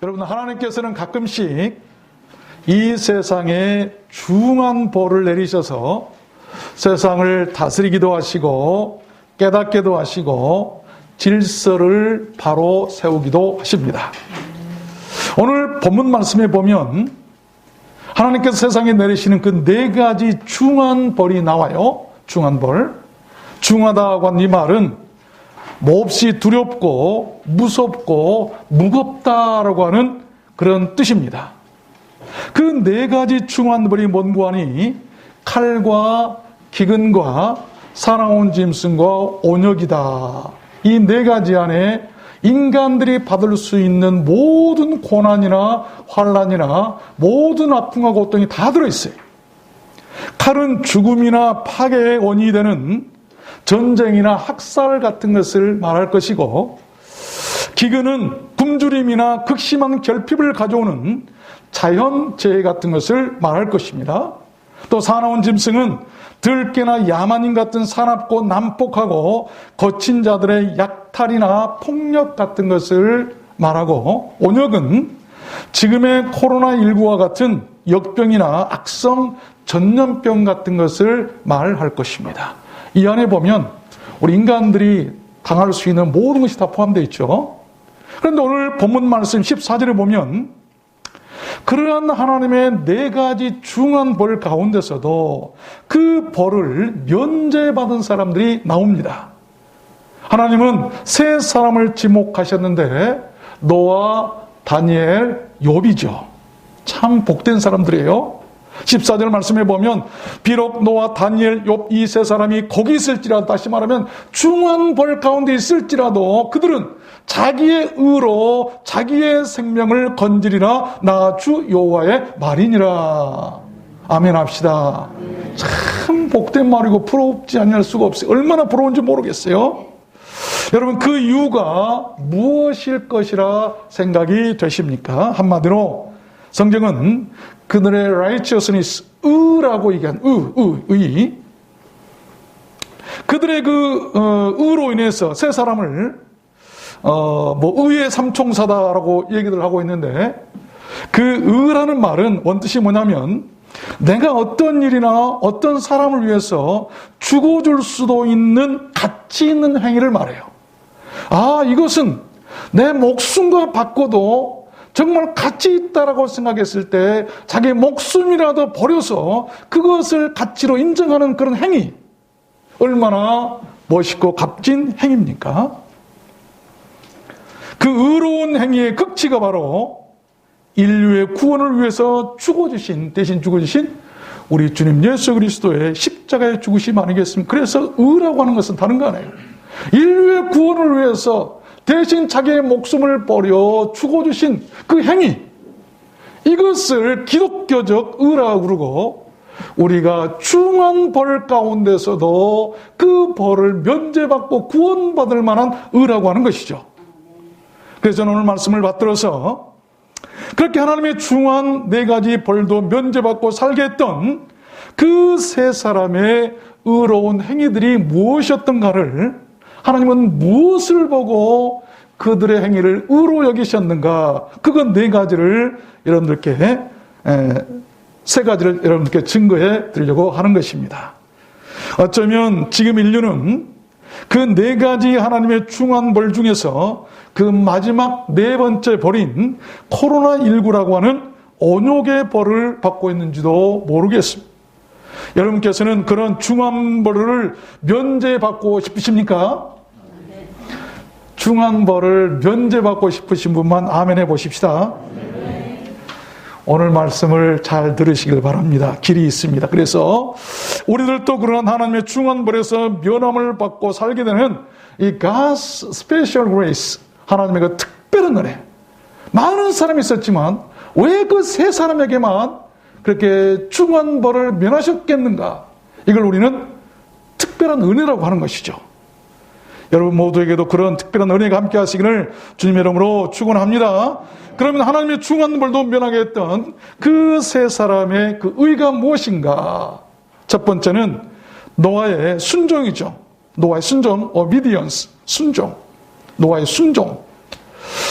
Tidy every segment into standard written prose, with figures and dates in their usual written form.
여러분, 하나님께서는 가끔씩 이 세상에 중한 벌을 내리셔서 세상을 다스리기도 하시고 깨닫게도 하시고 질서를 바로 세우기도 하십니다. 오늘 본문 말씀에 보면 하나님께서 세상에 내리시는 그 네 가지 중한 벌이 나와요. 중한 벌. 중하다고 한 이 말은 몹시 두렵고 무섭고 무겁다라고 하는 그런 뜻입니다. 그 네 가지 중한 벌이 뭔고 하니 칼과 기근과 사나운 짐승과 온역이다. 이 네 가지 안에 인간들이 받을 수 있는 모든 고난이나 환난이나 모든 아픔과 고통이 다 들어있어요. 칼은 죽음이나 파괴의 원인이 되는 전쟁이나 학살 같은 것을 말할 것이고, 기근은 굶주림이나 극심한 결핍을 가져오는 자연재해 같은 것을 말할 것입니다. 또 사나운 짐승은 들깨나 야만인 같은 사납고 난폭하고 거친 자들의 약탈이나 폭력 같은 것을 말하고, 온역은 지금의 코로나19와 같은 역병이나 악성 전염병 같은 것을 말할 것입니다. 이 안에 보면 우리 인간들이 당할 수 있는 모든 것이 다 포함되어 있죠. 그런데 오늘 본문 말씀 14절에 보면 그러한 하나님의 네 가지 중한 벌 가운데서도 그 벌을 면제받은 사람들이 나옵니다. 하나님은 세 사람을 지목하셨는데 노아, 다니엘, 욥이죠. 참 복된 사람들이에요. 14절 말씀에 보면 비록 노아, 다니엘, 욥 이 세 사람이 거기 있을지라도, 다시 말하면 중한 벌 가운데 있을지라도 그들은 자기의 의로 자기의 생명을 건지리라 나 주 여호와의 말이니라. 아멘 합시다. 참 복된 말이고 부럽지 아니할 수가 없어요. 얼마나 부러운지 모르겠어요. 여러분, 그 이유가 무엇일 것이라 생각이 되십니까? 한마디로 성경은 그들의 righteousness, 의라고 얘기한 의. 그들의 그 의로 인해서 세 사람을 의의 삼총사다라고 얘기를 하고 있는데, 그 의라는 말은 원뜻이 뭐냐면 내가 어떤 일이나 어떤 사람을 위해서 죽어줄 수도 있는 가치 있는 행위를 말해요. 아, 이것은 내 목숨과 바꿔도 정말 가치 있다라고 생각했을 때 자기 목숨이라도 버려서 그것을 가치로 인정하는 그런 행위, 얼마나 멋있고 값진 행위입니까? 그 의로운 행위의 극치가 바로 인류의 구원을 위해서 대신 죽어주신 우리 주님 예수 그리스도의 십자가의 죽으심 아니겠습니까? 그래서 의라고 하는 것은 다른 거 아니에요. 인류의 구원을 위해서 대신 자기의 목숨을 버려 죽어주신 그 행위, 이것을 기독교적 의라고 그러고, 우리가 중한 벌 가운데서도 그 벌을 면제받고 구원받을 만한 의라고 하는 것이죠. 그래서 저는 오늘 말씀을 받들어서 그렇게 하나님의 중한 네 가지 벌도 면제받고 살게 했던 그 세 사람의 의로운 행위들이 무엇이었던가를, 하나님은 무엇을 보고 그들의 행위를 의로 여기셨는가, 그건 네 가지를 여러분들께, 세 가지를 여러분들께 증거해 드리려고 하는 것입니다. 어쩌면 지금 인류는 그 네 가지 하나님의 중한 벌 중에서 그 마지막 네 번째 벌인 코로나19라고 하는 온욕의 벌을 받고 있는지도 모르겠습니다. 여러분께서는 그런 중한 벌을 면제받고 싶으십니까? 중한 벌을 면제받고 싶으신 분만 아멘 해보십시다. 오늘 말씀을 잘 들으시길 바랍니다. 길이 있습니다. 그래서 우리들도 그런 하나님의 중한 벌에서 면함을 받고 살게 되는 이 God's special grace, 하나님의 그 특별한 은혜. 많은 사람이 있었지만 왜 그 세 사람에게만 그렇게 중한 벌을 면하셨겠는가? 이걸 우리는 특별한 은혜라고 하는 것이죠. 여러분 모두에게도 그런 특별한 은혜가 함께 하시기를 주님의 이름으로 축원합니다. 그러면 하나님의 중한 벌도 면하게 했던 그 세 사람의 그 의가 무엇인가? 첫 번째는 노아의 순종이죠. 노아의 순종, obedience, 순종. 노아의 순종.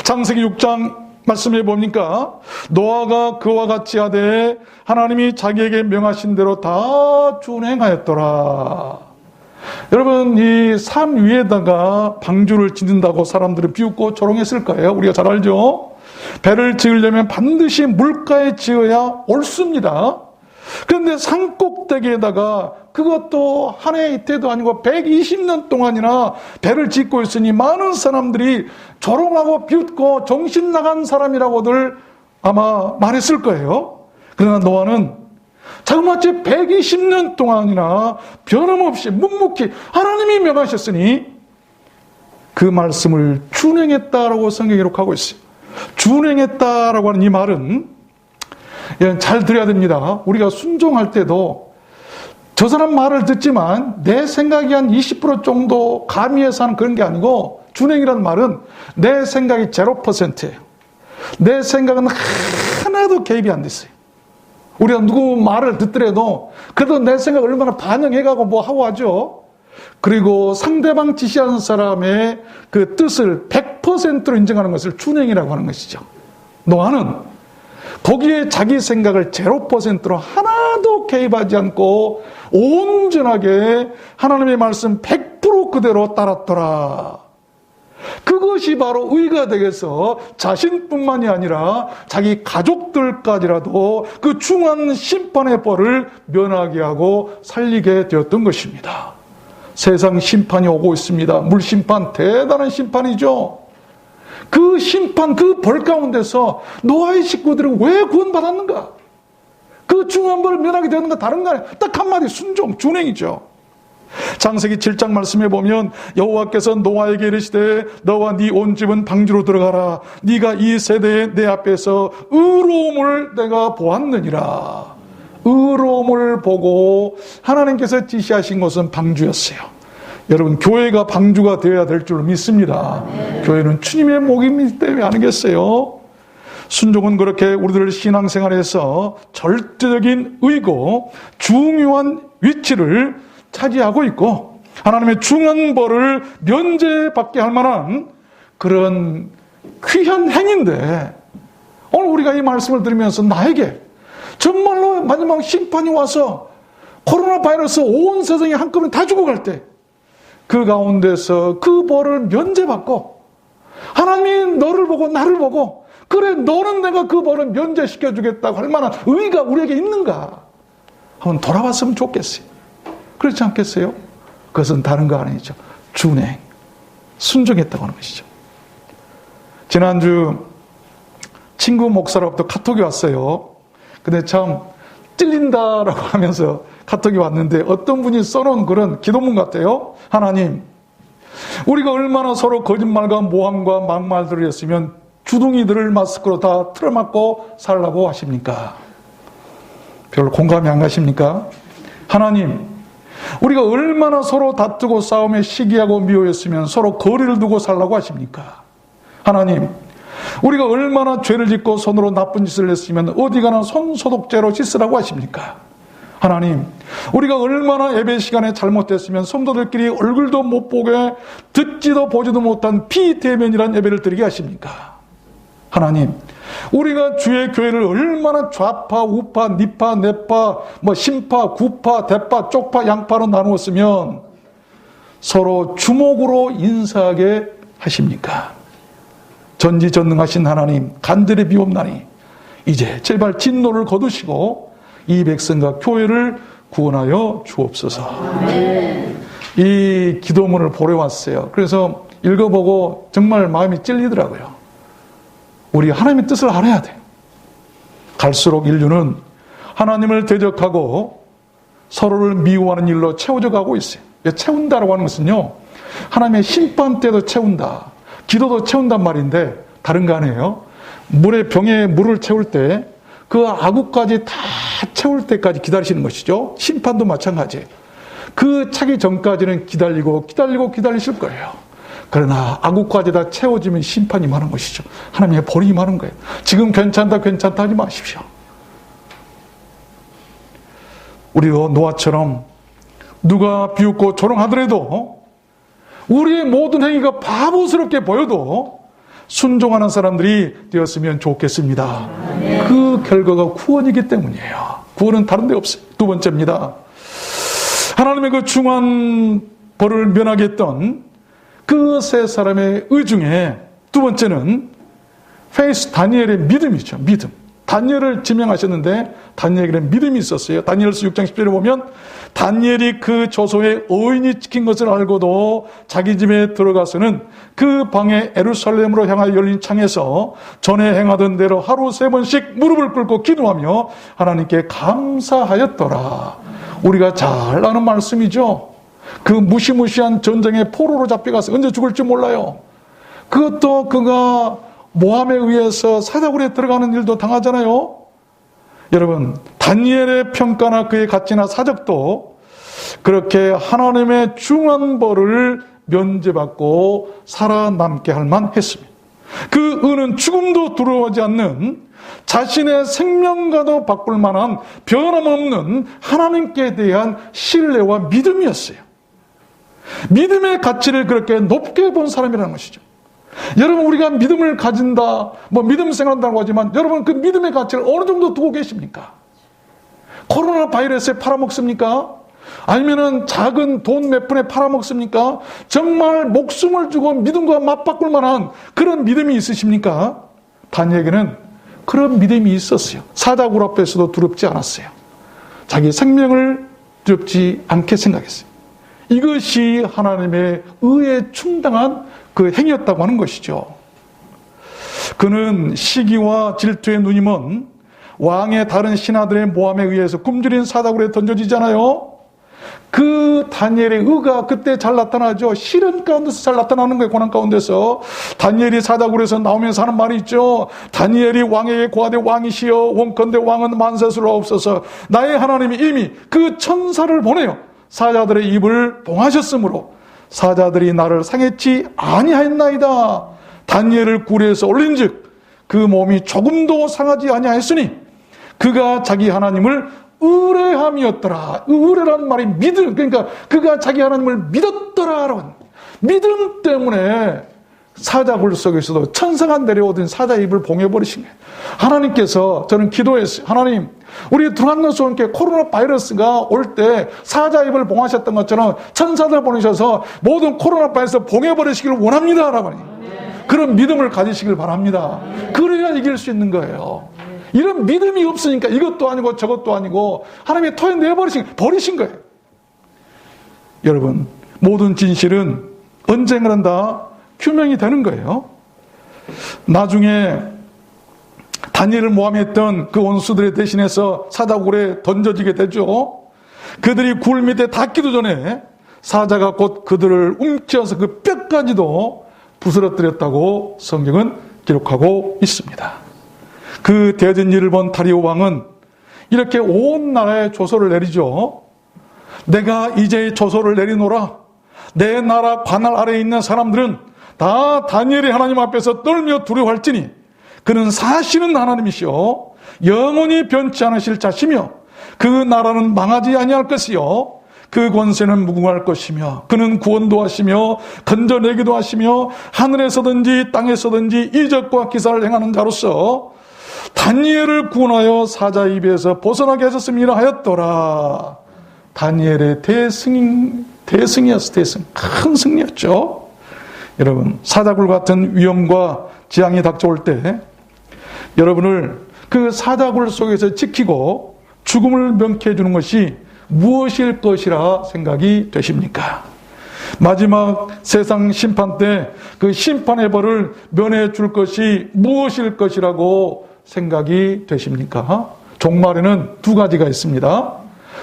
창세기 6장 말씀해 봅니까? 노아가 그와 같이 하되 하나님이 자기에게 명하신 대로 다 준행하였더라. 여러분, 이 산 위에다가 방주를 짓는다고 사람들은 비웃고 조롱했을 거예요. 우리가 잘 알죠? 배를 지으려면 반드시 물가에 지어야 옳습니다. 그런데 산 꼭대기에다가 그것도 한 해 이때도 아니고 120년 동안이나 배를 짓고 있으니 많은 사람들이 조롱하고 비웃고 정신 나간 사람이라고들 아마 말했을 거예요. 그러나 노아는 자그마치 120년 동안이나 변함없이 묵묵히 하나님이 명하셨으니 그 말씀을 준행했다라고 성경이 기록하고 있어요. 준행했다라고 하는 이 말은 잘 들어야 됩니다. 우리가 순종할 때도 저 사람 말을 듣지만 내 생각이 한 20% 정도 가미해서 하는 그런 게 아니고, 준행이라는 말은 내 생각이 0%예요. 내 생각은 하나도 개입이 안 됐어요. 우리가 누구 말을 듣더라도 그래도 내 생각 얼마나 반영해가고 뭐 하고 하죠. 그리고 상대방 지시하는 사람의 그 뜻을 100%로 인정하는 것을 준행이라고 하는 것이죠. 노아는 거기에 자기 생각을 0%로 하나도 개입하지 않고 온전하게 하나님의 말씀 100% 그대로 따랐더라. 그것이 바로 의가 되겠어 자신뿐만이 아니라 자기 가족들까지라도 그 중한 심판의 벌을 면하게 하고 살리게 되었던 것입니다. 세상 심판이 오고 있습니다. 물심판, 대단한 심판이죠. 그 심판, 그 벌 가운데서 노아의 식구들은 왜 구원받았는가? 그 중한 벌을 면하게 되었는가? 다른 거 아니에요. 딱 한마디 순종, 준행이죠. 창세기 7장 말씀해 보면 여호와께서 노아에게 이르시되 너와 네 온 집은 방주로 들어가라. 네가 이 세대에 내 앞에서 의로움을 내가 보았느니라. 의로움을 보고 하나님께서 지시하신 것은 방주였어요. 여러분, 교회가 방주가 되어야 될 줄 믿습니다. 교회는 주님의 목이기 때문에 아니겠어요? 순종은 그렇게 우리들 신앙생활에서 절대적인 의고 중요한 위치를 차지하고 있고 하나님의 중한 벌을 면제받게 할 만한 그런 귀한 행인데, 오늘 우리가 이 말씀을 들으면서 나에게 정말로 마지막 심판이 와서 코로나 바이러스 온 세상이 한꺼번에 다 죽어갈 때 그 가운데서 그 벌을 면제받고 하나님이 너를 보고 나를 보고 그래 너는 내가 그 벌을 면제시켜 주겠다고 할 만한 의의가 우리에게 있는가 한번 돌아봤으면 좋겠어요. 그렇지 않겠어요? 그것은 다른 거 아니죠. 준행, 순종했다고 하는 것이죠. 지난주 친구 목사로부터 카톡이 왔어요. 근데 참 찔린다라고 하면서 카톡이 왔는데 어떤 분이 써놓은 그런 기도문 같아요. 하나님, 우리가 얼마나 서로 거짓말과 모함과 막말들을 했으면 주둥이들을 마스크로 다 틀어막고 살라고 하십니까? 별로 공감이 안 가십니까? 하나님, 우리가 얼마나 서로 다투고 싸움에 시기하고 미워했으면 서로 거리를 두고 살라고 하십니까? 하나님, 우리가 얼마나 죄를 짓고 손으로 나쁜 짓을 했으면 어디 가나 손소독제로 씻으라고 하십니까? 하나님, 우리가 얼마나 예배 시간에 잘못됐으면 성도들끼리 얼굴도 못 보게 듣지도 보지도 못한 비대면이란 예배를 드리게 하십니까? 하나님, 우리가 주의 교회를 얼마나 좌파, 우파, 니파, 내파, 신파, 구파, 대파, 쪽파, 양파로 나누었으면 서로 주목으로 인사하게 하십니까? 전지전능하신 하나님, 간절히 비옵나니 이제 제발 진노를 거두시고 이 백성과 교회를 구원하여 주옵소서. 아멘. 이 기도문을 보내왔어요. 그래서 읽어보고 정말 마음이 찔리더라고요. 우리 하나님의 뜻을 알아야 돼. 갈수록 인류는 하나님을 대적하고 서로를 미워하는 일로 채워져 가고 있어요. 채운다라고 하는 것은요, 하나님의 심판 때도 채운다, 기도도 채운단 말인데 다른 거 아니에요. 병에 물을 채울 때 그 아구까지 다 채울 때까지 기다리시는 것이죠. 심판도 마찬가지예요. 그 차기 전까지는 기다리실 거예요. 그러나 아구까지 다 채워지면 심판이 많은 것이죠. 하나님의 벌이 많은 거예요. 지금 괜찮다 하지 마십시오. 우리도 노아처럼 누가 비웃고 조롱하더라도 우리의 모든 행위가 바보스럽게 보여도 순종하는 사람들이 되었으면 좋겠습니다. 그 결과가 구원이기 때문이에요. 구원은 다른 데 없어요. 두 번째입니다. 하나님의 그 중한 벌을 면하게 했던 그 세 사람의 의중에 두 번째는 페이스, 다니엘의 믿음이죠. 믿음. 다니엘을 지명하셨는데 다니엘에게는 믿음이 있었어요. 다니엘서 6장 10절에 보면 다니엘이 그 조소에 어인이 찍힌 것을 알고도 자기 집에 들어가서는 그 방에 예루살렘으로 향하여 열린 창에서 전에 행하던 대로 하루 3번씩 무릎을 꿇고 기도하며 하나님께 감사하였더라. 우리가 잘 아는 말씀이죠. 그 무시무시한 전쟁의 포로로 잡혀가서 언제 죽을지 몰라요. 그것도 그가 모함에 의해서 사자굴에 들어가는 일도 당하잖아요. 여러분, 다니엘의 평가나 그의 가치나 사적도 그렇게 하나님의 중한 벌을 면제받고 살아남게 할 만했습니다. 그 은은 죽음도 두려워하지 않는 자신의 생명과도 바꿀 만한 변함없는 하나님께 대한 신뢰와 믿음이었어요. 믿음의 가치를 그렇게 높게 본 사람이라는 것이죠. 여러분, 우리가 믿음을 가진다, 믿음 생각한다고 하지만 여러분, 그 믿음의 가치를 어느 정도 두고 계십니까? 코로나 바이러스에 팔아먹습니까? 아니면은 작은 돈 몇 푼에 팔아먹습니까? 정말 목숨을 주고 믿음과 맞바꿀 만한 그런 믿음이 있으십니까? 다니엘에게는 그런 믿음이 있었어요. 사자굴 앞에서도 두렵지 않았어요. 자기 생명을 두렵지 않게 생각했어요. 이것이 하나님의 의에 충당한 그 행위였다고 하는 것이죠. 그는 시기와 질투의 눈이 먼 왕의 다른 신하들의 모함에 의해서 굶주린 사자굴에 던져지잖아요. 그 다니엘의 의가 그때 잘 나타나죠. 시련 가운데서 잘 나타나는 거예요. 고난 가운데서. 다니엘이 사자굴에서 나오면서 하는 말이 있죠. 다니엘이 왕에게 고하되 왕이시여 원컨대 왕은 만세스러 없어서 나의 하나님이 이미 그 천사를 보내요 사자들의 입을 봉하셨으므로 사자들이 나를 상했지 아니하였나이다. 다니엘을 굴에서 올린즉 그 몸이 조금도 상하지 아니하였으니 그가 자기 하나님을 의뢰함이었더라. 의뢰란 말이 믿음, 그러니까 그가 자기 하나님을 믿었더라. 믿음 때문에 사자굴 속에서도 천사가 내려오던 사자 입을 봉해버리신 거예요. 하나님께서, 저는 기도했어요. 하나님, 우리 두란노스 함께 코로나 바이러스가 올 때 사자 입을 봉하셨던 것처럼 천사들 보내셔서 모든 코로나 바이러스 봉해버리시기를 원합니다. 여러분. 그런 믿음을 가지시길 바랍니다. 그래야 이길 수 있는 거예요. 이런 믿음이 없으니까 이것도 아니고 저것도 아니고 하나님이 버리신 거예요. 여러분, 모든 진실은 언젠가는 다 규명이 되는 거예요. 나중에 다니엘을 모함했던 그 원수들의 대신해서 사자굴에 던져지게 되죠. 그들이 굴 밑에 닿기도 전에 사자가 곧 그들을 움켜서 그 뼈까지도 부스러뜨렸다고 성경은 기록하고 있습니다. 그 되어진 일을 본 다리오 왕은 이렇게 온 나라에 조서를 내리죠. 내가 이제 조서를 내리노라. 내 나라 관할 아래에 있는 사람들은 다 다니엘이 하나님 앞에서 떨며 두려워할지니 그는 사실은 하나님이시요 영원히 변치 않으실 자시며 그 나라는 망하지 아니할 것이요 그 권세는 무궁할 것이며 그는 구원도 하시며 건져내기도 하시며 하늘에서든지 땅에서든지 이적과 기사를 행하는 자로서 다니엘을 구원하여 사자 입에서 벗어나게 하셨음이라 하였더라. 다니엘의 대승이었어. 대승. 큰 승리였죠. 여러분, 사자굴 같은 위험과 재앙이 닥쳐올 때 여러분을 그 사자굴 속에서 지키고 죽음을 명쾌해 주는 것이 무엇일 것이라 생각이 되십니까? 마지막 세상 심판 때 그 심판의 벌을 면해 줄 것이 무엇일 것이라고 생각이 되십니까? 종말에는 두 가지가 있습니다.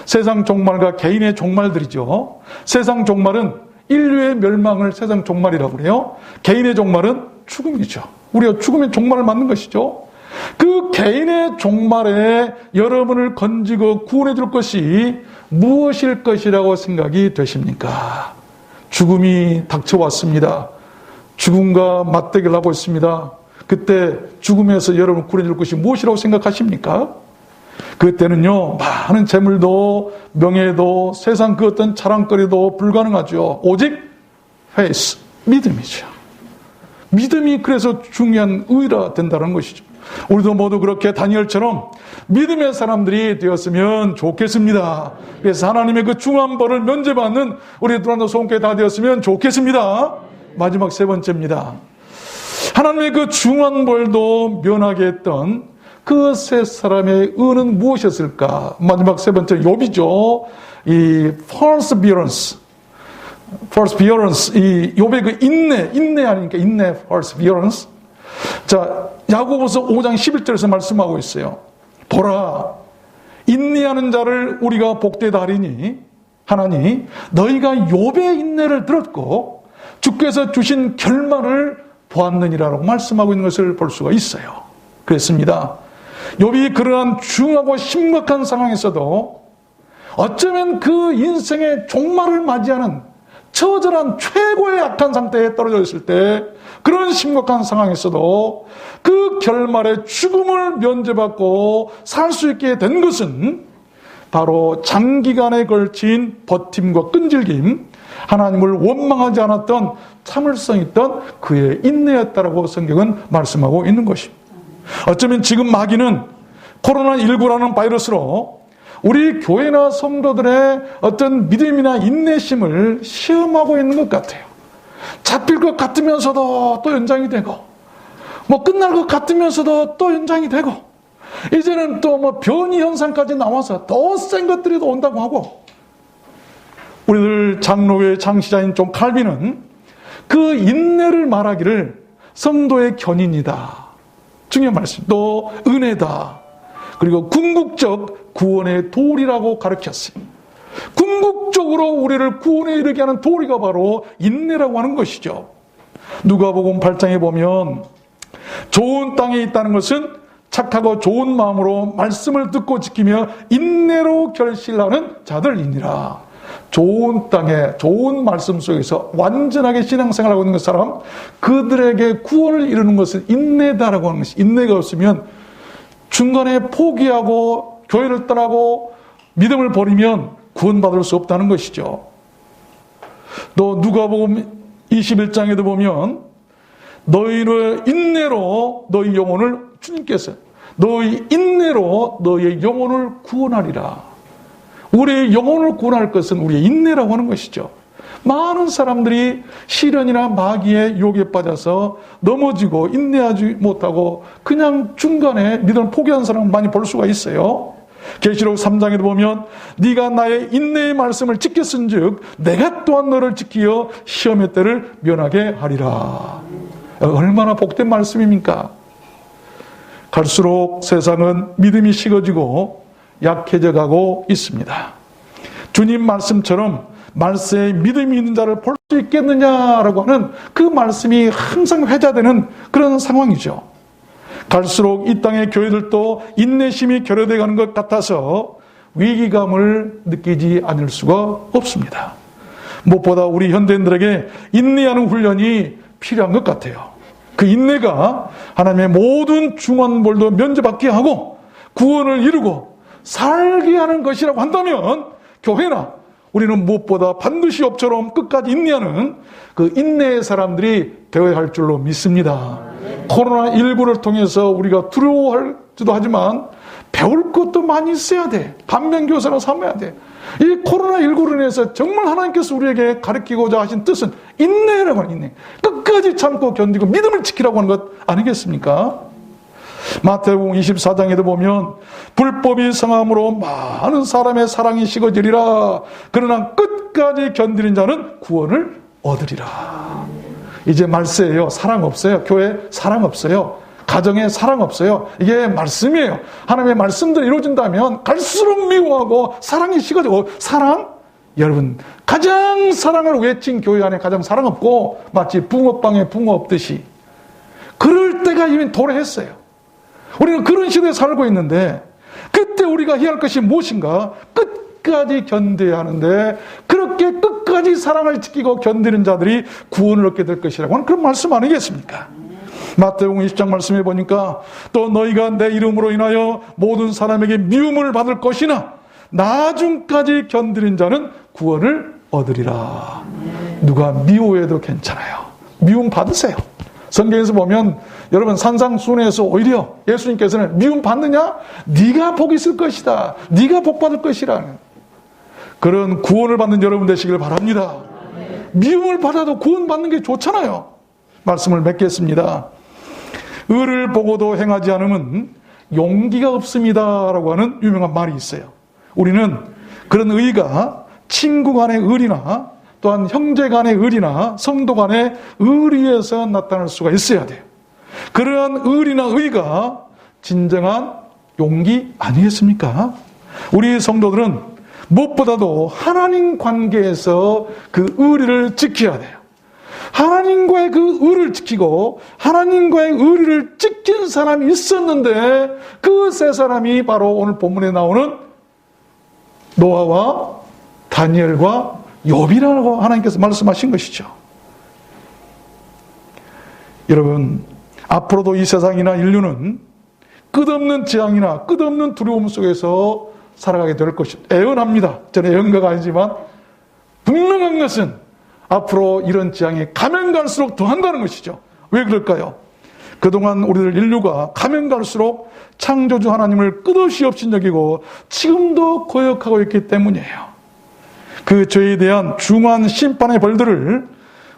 세상 종말과 개인의 종말들이죠. 세상 종말은 인류의 멸망을 세상 종말이라고 그래요. 개인의 종말은 죽음이죠. 우리가 죽음의 종말을 맞는 것이죠. 그 개인의 종말에 여러분을 건지고 구원해 줄 것이 무엇일 것이라고 생각이 되십니까? 죽음이 닥쳐왔습니다. 죽음과 맞대결을 하고 있습니다. 그때 죽음에서 여러분 구원해 줄 것이 무엇이라고 생각하십니까? 그때는요, 많은 재물도 명예도 세상 그 어떤 자랑거리도 불가능하죠. 오직 페이스, 믿음이죠. 믿음이 그래서 중요한 의가 된다는 것이죠. 우리도 모두 그렇게 다니엘처럼 믿음의 사람들이 되었으면 좋겠습니다. 그래서 하나님의 그 중한 벌을 면제받는 우리 두란노 소원교회 다 되었으면 좋겠습니다. 마지막 세 번째입니다. 하나님의 그 중한 벌도 면하게 했던 그 세 사람의 의는 무엇이었을까? 마지막 세 번째 욥이죠. 이 perseverance, 이 욥의 그 인내 아닙니까? 인내, perseverance. 자, 야고보서 5장 11절에서 말씀하고 있어요. 보라, 인내하는 자를 우리가 복되다 하리니 하나니 너희가 욥의 인내를 들었고 주께서 주신 결말을 보았느니라고 말씀하고 있는 것을 볼 수가 있어요. 그렇습니다. 욥이 그러한 중하고 심각한 상황에서도 어쩌면 그 인생의 종말을 맞이하는 처절한 최고의 악한 상태에 떨어져 있을 때 그런 심각한 상황에서도 그 결말의 죽음을 면제받고 살 수 있게 된 것은 바로 장기간에 걸친 버팀과 끈질김, 하나님을 원망하지 않았던 참을성 있던 그의 인내였다라고 성경은 말씀하고 있는 것입니다. 어쩌면 지금 마귀는 코로나19라는 바이러스로 우리 교회나 성도들의 어떤 믿음이나 인내심을 시험하고 있는 것 같아요. 잡힐 것 같으면서도 또 연장이 되고, 끝날 것 같으면서도 또 연장이 되고, 이제는 또 변이 현상까지 나와서 더 센 것들이 또 온다고 하고, 우리들 장로교의 창시자인 존 칼빈은 그 인내를 말하기를 성도의 견인이다. 중요한 말씀. 또 은혜다. 그리고 궁극적 구원의 도리라고 가르쳤어요. 궁극적으로 우리를 구원에 이르게 하는 도리가 바로 인내라고 하는 것이죠. 누가복음 8장에 보면 좋은 땅에 있다는 것은 착하고 좋은 마음으로 말씀을 듣고 지키며 인내로 결실하는 자들이니라. 좋은 땅에 좋은 말씀 속에서 완전하게 신앙생활하고 있는 사람, 그들에게 구원을 이루는 것은 인내다라고 하는 것이, 인내가 없으면 중간에 포기하고 교회를 떠나고 믿음을 버리면 구원받을 수 없다는 것이죠. 또 누가복음 21장에도 보면 너희의 인내로 너희 영혼을, 주님께서 너희 인내로 너희의 영혼을 구원하리라. 우리의 영혼을 구원할 것은 우리의 인내라고 하는 것이죠. 많은 사람들이 시련이나 마귀의 유혹에 빠져서 넘어지고 인내하지 못하고 그냥 중간에 믿음을 포기한 사람을 많이 볼 수가 있어요. 계시록 3장에도 보면 네가 나의 인내의 말씀을 지켰은즉 내가 또한 너를 지키어 시험의 때를 면하게 하리라. 얼마나 복된 말씀입니까? 갈수록 세상은 믿음이 식어지고 약해져 가고 있습니다. 주님 말씀처럼 말세에 믿음이 있는 자를 볼 수 있겠느냐라고 하는 그 말씀이 항상 회자되는 그런 상황이죠. 갈수록 이 땅의 교회들도 인내심이 결여되어 가는 것 같아서 위기감을 느끼지 않을 수가 없습니다. 무엇보다 우리 현대인들에게 인내하는 훈련이 필요한 것 같아요. 그 인내가 하나님의 모든 중한벌도 면제받게 하고 구원을 이루고 살게 하는 것이라고 한다면 교회나 우리는 무엇보다 반드시 욥처럼 끝까지 인내하는 그 인내의 사람들이 되어야 할 줄로 믿습니다. 코로나19를 통해서 우리가 두려워할지도 하지만 배울 것도 많이 있어야 돼. 반면교사로 삼아야 돼. 이 코로나19로 인해서 정말 하나님께서 우리에게 가르치고자 하신 뜻은 인내라고 하는 인내. 끝까지 참고 견디고 믿음을 지키라고 하는 것 아니겠습니까? 마태복음 24장에도 보면 불법이 성함으로 많은 사람의 사랑이 식어지리라. 그러나 끝까지 견디는 자는 구원을 얻으리라. 이제 말세예요. 사랑 없어요. 교회 사랑 없어요. 가정에 사랑 없어요. 이게 말씀이에요. 하나님의 말씀들이 이루어진다면 갈수록 미워하고 사랑이 식어지고, 사랑? 여러분, 가장 사랑을 외친 교회 안에 가장 사랑 없고 마치 붕어빵에 붕어 없듯이 그럴 때가 이미 도래했어요. 우리는 그런 시대에 살고 있는데 그때 우리가 해야 할 것이 무엇인가? 끝까지 견뎌야 하는데 그렇게 끝까지 사랑을 지키고 견디는 자들이 구원을 얻게 될 것이라고 하는 그런 말씀 아니겠습니까? 마태복음 20장 말씀해 보니까 또 너희가 내 이름으로 인하여 모든 사람에게 미움을 받을 것이나 나중까지 견디는 자는 구원을 얻으리라. 누가 미워해도 괜찮아요. 미움 받으세요. 성경에서 보면 여러분 산상수훈에서 오히려 예수님께서는 미움 받느냐? 네가 복 있을 것이다. 네가 복 받을 것이라. 그런 구원을 받는 여러분 되시길 바랍니다. 미움을 받아도 구원받는 게 좋잖아요. 말씀을 맺겠습니다. 의를 보고도 행하지 않으면 용기가 없습니다 라고 하는 유명한 말이 있어요. 우리는 그런 의가 친구 간의 의리나 또한 형제 간의 의리나 성도 간의 의리에서 나타날 수가 있어야 돼요. 그러한 의리나 의가 진정한 용기 아니겠습니까? 우리 성도들은 무엇보다도 하나님 관계에서 그 의리를 지켜야 돼요. 하나님과의 그 의를 지키고 하나님과의 의리를 지킨 사람이 있었는데 그 세 사람이 바로 오늘 본문에 나오는 노아와 다니엘과 욥이라고 하나님께서 말씀하신 것이죠. 여러분, 앞으로도 이 세상이나 인류는 끝없는 재앙이나 끝없는 두려움 속에서 살아가게 될 것입니다. 애언합니다. 저는 애언가가 아니지만 분명한 것은 앞으로 이런 재앙이 가면 갈수록 더한다는 것이죠. 왜 그럴까요? 그동안 우리들 인류가 가면 갈수록 창조주 하나님을 끝없이 업신여기고 지금도 거역하고 있기 때문이에요. 그 죄에 대한 중한 심판의 벌들을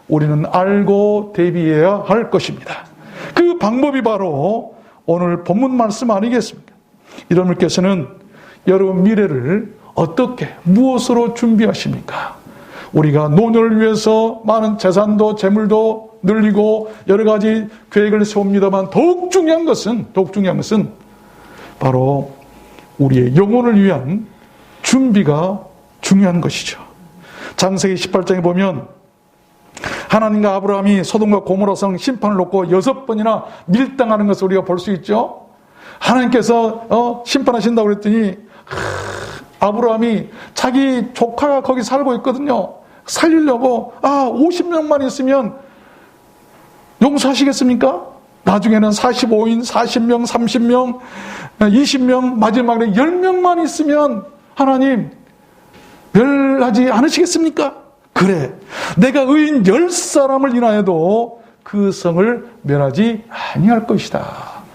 우리는 알고 대비해야 할 것입니다. 그 방법이 바로 오늘 본문 말씀 아니겠습니까? 여러분께서는 여러분 미래를 어떻게 무엇으로 준비하십니까? 우리가 노년을 위해서 많은 재산도 재물도 늘리고 여러 가지 계획을 세웁니다만 더욱 중요한 것은 바로 우리의 영혼을 위한 준비가 중요한 것이죠. 창세기 18장에 보면 하나님과 아브라함이 소돔과 고모라성 심판을 놓고 6번이나 밀당하는 것을 우리가 볼 수 있죠. 하나님께서 심판하신다고 그랬더니 아브라함이 자기 조카가 거기 살고 있거든요. 살리려고 50명만 있으면 용서하시겠습니까? 나중에는 45인, 40명, 30명, 20명, 마지막에 10명만 있으면 하나님 멸하지 않으시겠습니까? 그래, 내가 의인 10사람을 인하여도 그 성을 멸하지 아니할 것이다.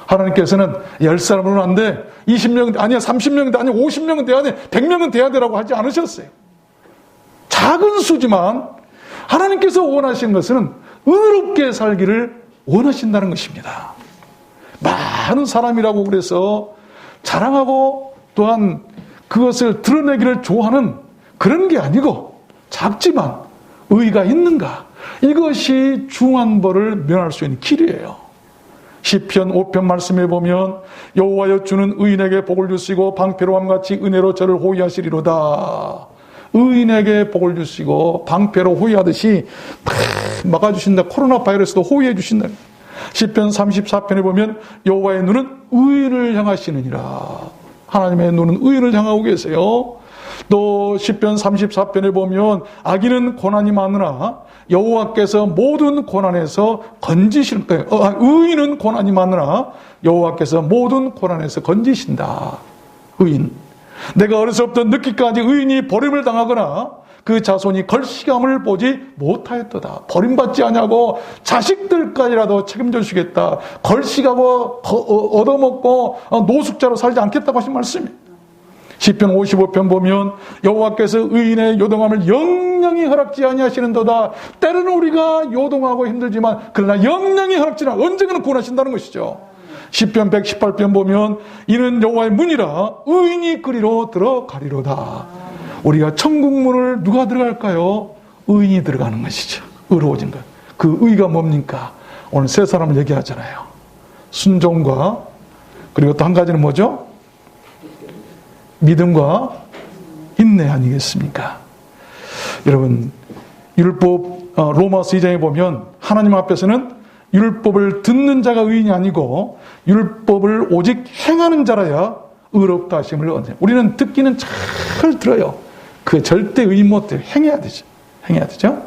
하나님께서는 10사람은 안 돼, 20명 아니야, 30명은 아니야, 50명은 돼야 돼, 100명은 돼야 되라고 하지 않으셨어요. 작은 수지만 하나님께서 원하시는 것은 의롭게 살기를 원하신다는 것입니다. 많은 사람이라고 그래서 자랑하고 또한 그것을 드러내기를 좋아하는 그런 게 아니고 작지만 의가 있는가, 이것이 중한 벌을 면할 수 있는 길이에요. 시편 5편 말씀에 보면 여호와여 주는 의인에게 복을 주시고 방패로함 같이 은혜로 저를 호위하시리로다. 의인에게 복을 주시고 방패로 호위하듯이 막아주신다. 코로나 바이러스도 호위해 주신다. 시편 34편에 보면 여호와의 눈은 의인을 향하시느니라. 하나님의 눈은 의인을 향하고 계세요. 또 시편 34편에 보면 악인은 고난이 많으나 여호와께서 모든 고난에서 건지실 거예요. 의인은 고난이 많으나 여호와께서 모든 고난에서 건지신다. 의인. 내가 어려서부터 늦기까지 의인이 버림을 당하거나 그 자손이 걸시감을 보지 못하였도다. 버림받지 아니하고 자식들까지라도 책임져 주시겠다. 걸시가고 얻어먹고 노숙자로 살지 않겠다고 하신 말씀이에요. 시편 55편 보면 여호와께서 의인의 요동함을 영영히 허락지 아니하시는도다. 때로는 우리가 요동하고 힘들지만 그러나 영영히 허락지나 언젠가는 구원하신다는 것이죠. 시편 118편 보면 이는 여호와의 문이라 의인이 그리로 들어가리로다. 우리가 천국 문을 누가 들어갈까요? 의인이 들어가는 것이죠. 의로워진 것. 그 의가 뭡니까? 오늘 세 사람을 얘기하잖아요. 순종과 그리고 또 한 가지는 뭐죠? 믿음과 인내 아니겠습니까? 여러분, 율법 로마서 2장에 보면 하나님 앞에서는 율법을 듣는 자가 의인이 아니고 율법을 오직 행하는 자라야 의롭다 하심을 얻어요. 우리는 듣기는 잘 들어요. 그 절대 의인 못해요. 행해야 되죠. 행해야 되죠.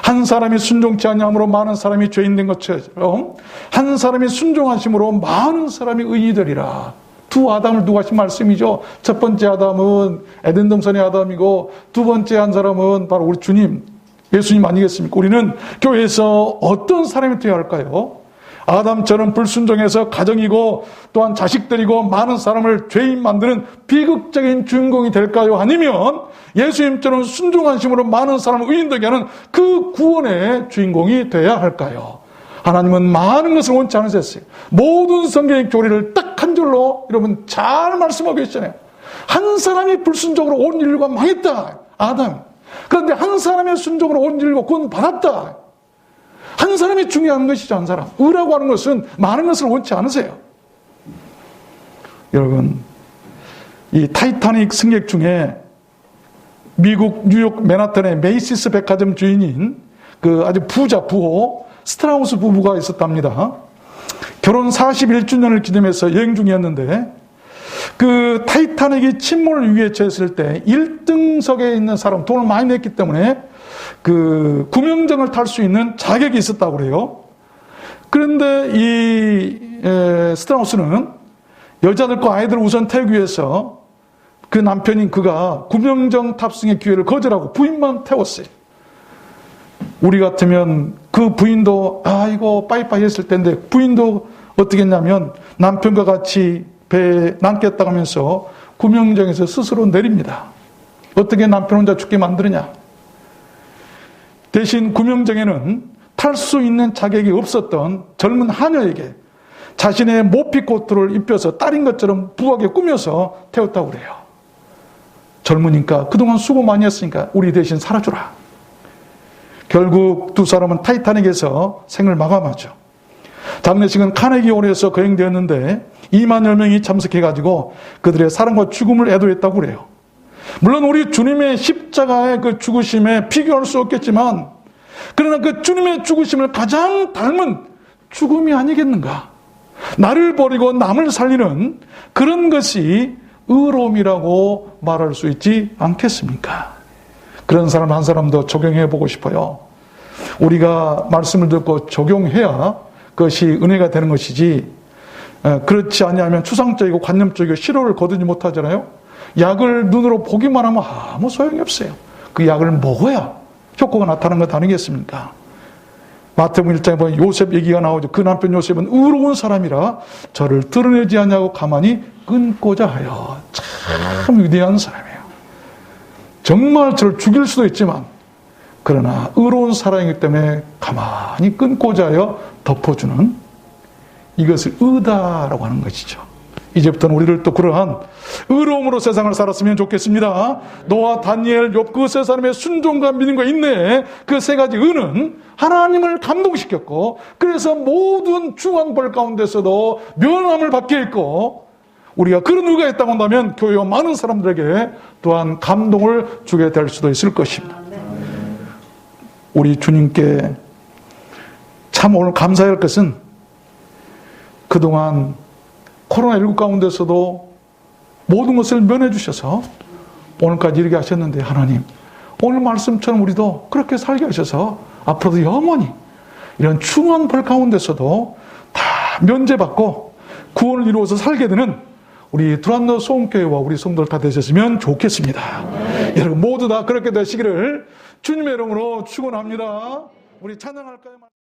한 사람이 순종치 아니함으로 많은 사람이 죄인 된 것처럼 한 사람이 순종하심으로 많은 사람이 의인이 되리라. 두 아담을 두고 하신 말씀이죠. 첫 번째 아담은 에덴 동산의 아담이고 두 번째 한 사람은 바로 우리 주님 예수님 아니겠습니까? 우리는 교회에서 어떤 사람이 되어야 할까요? 아담처럼 불순종해서 가정이고 또한 자식들이고 많은 사람을 죄인 만드는 비극적인 주인공이 될까요? 아니면 예수님처럼 순종한 심으로 많은 사람을 의인되게 하는 그 구원의 주인공이 돼야 할까요? 하나님은 많은 것을 원치 않으셨어요. 모든 성경의 교리를 딱 한 줄로 여러분 잘 말씀하고 계시잖아요. 한 사람이 불순종으로 온 인류가 망했다. 아담. 그런데 한 사람의 순종으로 온 인류가 구원 받았다. 한 사람이 중요한 것이죠. 한 사람. 의라고 하는 것은 많은 것을 원치 않으세요. 여러분, 이 타이타닉 승객 중에 미국 뉴욕 맨하탄의 메이시스 백화점 주인인 그 아주 부자 부호 스트라우스 부부가 있었답니다. 결혼 41주년을 기념해서 여행 중이었는데 그 타이타닉이 침몰 위기에 처했을 때 1등석에 있는 사람, 돈을 많이 냈기 때문에 그 구명정을 탈 수 있는 자격이 있었다고 그래요. 그런데 이 스트라우스는 여자들과 아이들을 우선 태우기 위해서 그 남편인 그가 구명정 탑승의 기회를 거절하고 부인만 태웠어요. 우리 같으면 그 부인도 아이고 빠이빠이 했을 텐데 부인도 어떻게 했냐면 남편과 같이 배에 남겠다고 하면서 구명정에서 스스로 내립니다. 어떻게 남편 혼자 죽게 만드느냐. 대신 구명정에는 탈 수 있는 자격이 없었던 젊은 하녀에게 자신의 모피코트를 입혀서 딸인 것처럼 부하게 꾸며서 태웠다고 그래요. 젊으니까 그동안 수고 많이 했으니까 우리 대신 살아주라. 결국 두 사람은 타이타닉에서 생을 마감하죠. 장례식은 카네기홀에서 거행되었는데 2만여 명이 참석해가지고 그들의 사랑과 죽음을 애도했다고 그래요. 물론 우리 주님의 십자가의 그 죽으심에 비교할 수 없겠지만 그러나 그 주님의 죽으심을 가장 닮은 죽음이 아니겠는가. 나를 버리고 남을 살리는 그런 것이 의로움이라고 말할 수 있지 않겠습니까? 그런 사람 한 사람도 적용해 보고 싶어요. 우리가 말씀을 듣고 적용해야 그것이 은혜가 되는 것이지 그렇지 않으면 추상적이고 관념적이고 실효를 거두지 못하잖아요. 약을 눈으로 보기만 하면 아무 소용이 없어요. 그 약을 먹어야 효과가 나타나는 것 아니겠습니까? 마태복음 1장에 보면 요셉 얘기가 나오죠. 그 남편 요셉은 의로운 사람이라 저를 드러내지 않냐고 가만히 끊고자 하여. 참 위대한 사람이에요. 정말 저를 죽일 수도 있지만 그러나 의로운 사람이기 때문에 가만히 끊고자 하여 덮어주는 이것을 의다라고 하는 것이죠. 이제부터는 우리를 또 그러한 의로움으로 세상을 살았으면 좋겠습니다. 노아, 다니엘, 욥 그 세 사람의 순종과 믿음과 인내 그 세 가지 의는 하나님을 감동시켰고 그래서 모든 중한 벌 가운데서도 면함을 받게 했고 우리가 그런 의가 있다고 한다면 교회와 많은 사람들에게 또한 감동을 주게 될 수도 있을 것입니다. 우리 주님께 참 오늘 감사해야 할 것은 그동안 코로나19 가운데서도 모든 것을 면해 주셔서 오늘까지 이르게 하셨는데 하나님 오늘 말씀처럼 우리도 그렇게 살게 하셔서 앞으로도 영원히 이런 중한 벌 가운데서도 다 면제받고 구원을 이루어서 살게 되는 우리 두란노 소원교회와 우리 성도들 다 되셨으면 좋겠습니다. 여러분 모두 다 그렇게 되시기를 주님의 이름으로 축원합니다. 우리 찬양할까요?